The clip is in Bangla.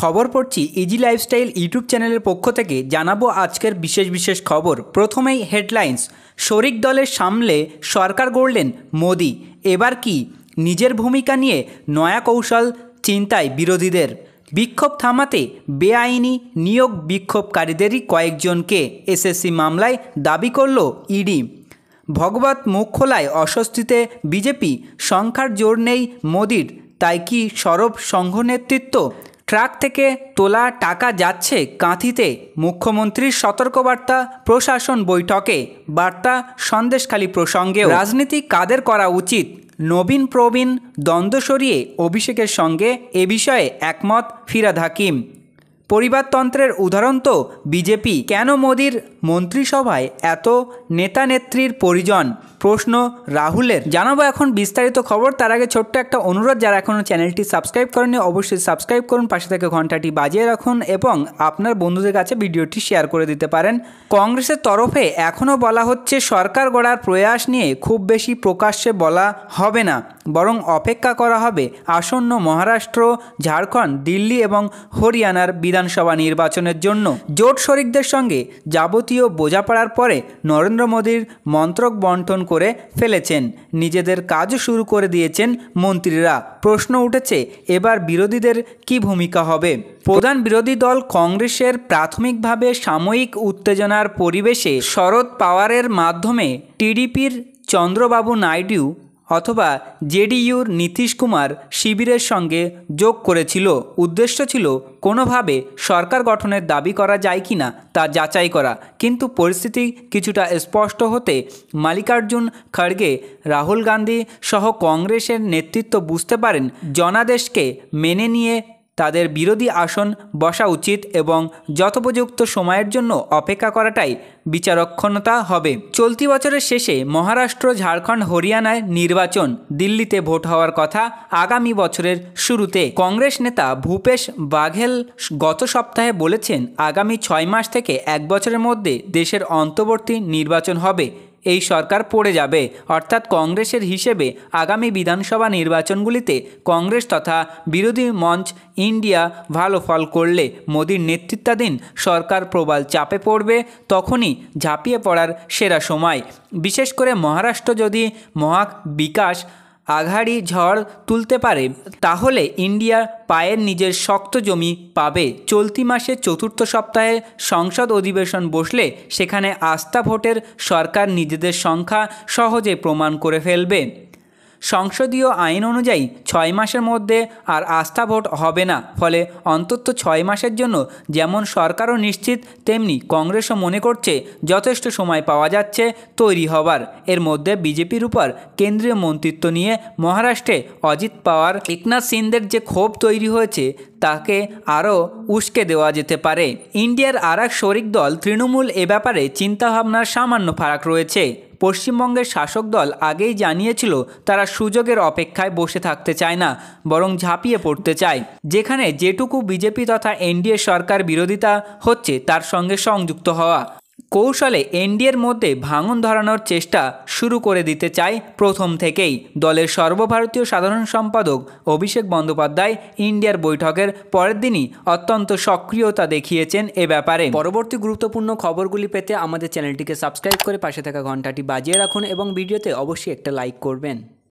খবর পড়ছি ইজি লাইফস্টাইল ইউটিউব চ্যানেলের পক্ষ থেকে। জানাবো আজকের বিশেষ খবর। প্রথমেই হেডলাইন্স। শরিক দলের সামলে সরকার গড়লেন মোদি। এবার কি নিজের ভূমিকা নিয়ে নয়া কৌশল চিন্তায় বিরোধীদের? বিক্ষোভ থামাতে বেআইনি নিয়োগ বিক্ষোভকারীদেরই কয়েকজনকে এসএসসি মামলায় দাবি করল ইডি। ভগবত মুখ খোলায় অস্বস্তিতে বিজেপি। সংখ্যার জোর নেই মোদির, তাই কি সরব সংঘ নেতৃত্ব? ট্রাক থেকে তোলা টাকা যাচ্ছে কাঁথিতে। মুখ্যমন্ত্রীর সতর্কবার্তা প্রশাসন বৈঠকে। বার্তা সন্দেশখালী প্রসঙ্গেও। রাজনীতি কাদের করা উচিত? নবীন প্রবীণ দ্বন্দ্ব সরিয়ে অভিষেকের সঙ্গে এ বিষয়ে একমত ফিরহাদ হাকিম। পরিবারতন্ত্রের উদাহরণ তো বিজেপি। কেন মোদির মন্ত্রিসভায় এত নেতা নেত্রীর পরিজন? প্রশ্ন রাহুলের। জানাবো এখন বিস্তারিত খবর। তার আগে ছোট্ট একটা অনুরোধ, যারা এখনও চ্যানেলটি সাবস্ক্রাইব করেনি অবশ্যই সাবস্ক্রাইব করুন, পাশে থেকে ঘন্টাটি বাজিয়ে রাখুন এবং আপনার বন্ধুদের কাছে ভিডিওটি শেয়ার করে দিতে পারেন। কংগ্রেসের তরফে এখনও বলা হচ্ছে সরকার গড়ার প্রয়াস নিয়ে খুব বেশি প্রকাশ্যে বলা হবে না, বরং অপেক্ষা করা হবে আসন্ন মহারাষ্ট্র, ঝাড়খণ্ড, দিল্লি এবং হরিয়ানার বিধানসভা নির্বাচনের জন্য। জোট শরিকদের সঙ্গে যাবতীয় বোঝাপড়ার পরে নরেন্দ্র মোদীর মন্ত্রক বন্টন করে ফেলেছেন। নিজেদের কাজও শুরু করে দিয়েছেন মন্ত্রীরা। প্রশ্ন উঠেছে এবার বিরোধীদের কি ভূমিকা হবে? প্রধান বিরোধী দল কংগ্রেসের প্রাথমিকভাবে সাময়িক উত্তেজনার পরিবেশে শরদ পাওয়ারের মাধ্যমে টিডিপির চন্দ্রবাবু নাইডু অথবা জেডিইউর নীতিশ কুমার শিবিরের সঙ্গে যোগ করেছিল। উদ্দেশ্য ছিল কোনোভাবে সরকার গঠনের দাবি করা যায় কিনা তা যাচাই করা। কিন্তু পরিস্থিতি কিছুটা স্পষ্ট হতে মাল্লিকার্জুন খড়গে, রাহুল গান্ধী সহ কংগ্রেসের নেতৃত্ব বুঝতে পারেন জনাদেশকে মেনে নিয়ে তাদের বিরোধী আসন বসা উচিত এবং যথোপযুক্ত সময়ের জন্য অপেক্ষা করাটাই বিচারক্ষমতা হবে। চলতি বছরের শেষে মহারাষ্ট্র, ঝাড়খণ্ড, হরিয়ানায় নির্বাচন, দিল্লিতে ভোট হওয়ার কথা আগামী বছরের শুরুতে। কংগ্রেস নেতা ভূপেশ বাঘেল গত সপ্তাহে বলেছেন আগামী 6 মাস থেকে 1 বছরের মধ্যে দেশের অন্তর্বর্তী নির্বাচন হবে। এই সরকার পড়ে যাবে। অর্থাৎ কংগ্রেসের হিসেবে আগামী বিধানসভা নির্বাচনগুলিতে কংগ্রেস তথা বিরোধী মঞ্চ ইন্ডিয়া ভালো ফল করলে মোদির নেতৃত্বাধীন সরকার প্রবল চাপে পড়বে। তখনই ঝাঁপিয়ে পড়ার সেরা সময়। বিশেষ করে মহারাষ্ট্র যদি বিকাশ আঘাড়ি ঝড় তুলতে পারে, তাহলে ইন্ডিয়া পায়ের নিজের শক্ত জমি পাবে। চলতি মাসের চতুর্থ সপ্তাহে সংসদ অধিবেশন বসলে সেখানে আস্থা ভোটের সরকার নিজেদের সংখ্যা সহজে প্রমাণ করে ফেলবে। সংসদীয় আইন অনুযায়ী 6 মাসের মধ্যে আর আস্থা ভোট হবে না। ফলে অন্তত 6 মাসের জন্য যেমন সরকারও নিশ্চিত, তেমনি কংগ্রেসও মনে করছে যথেষ্ট সময় পাওয়া যাচ্ছে তৈরি হবার। এর মধ্যে বিজেপির উপর কেন্দ্রীয় মন্ত্রিত্ব নিয়ে মহারাষ্ট্রে অজিত পাওয়ার, একনাথ সিন্দের যে ক্ষোভ তৈরি হয়েছে তাকে আরও উস্কে দেওয়া যেতে পারে। ইন্ডিয়ার আর এক শরিক দল তৃণমূল এ ব্যাপারে চিন্তাভাবনার সামান্য ফারাক রয়েছে। পশ্চিমবঙ্গের শাসক দল আগেই জানিয়েছিল তারা সুযোগের অপেক্ষায় বসে থাকতে চায় না, বরং ঝাঁপিয়ে পড়তে চায়। যেখানে যেটুকু বিজেপি তথা এনডিএ সরকার বিরোধিতা হচ্ছে তার সঙ্গে সংযুক্ত হওয়া কৌশলে এনডিএর মধ্যে ভাঙন ধরানোর চেষ্টা শুরু করে দিতে চায় প্রথম থেকেই। দলের সর্বভারতীয় সাধারণ সম্পাদক অভিষেক বন্দ্যোপাধ্যায় ইন্ডিয়ার বৈঠকের পরের দিনই অত্যন্ত সক্রিয়তা দেখিয়েছেন এ ব্যাপারে। পরবর্তী গুরুত্বপূর্ণ খবরগুলি পেতে আমাদের চ্যানেলটিকে সাবস্ক্রাইব করে পাশে থাকা ঘন্টাটি বাজিয়ে রাখুন এবং ভিডিওতে অবশ্যই একটা লাইক করবেন।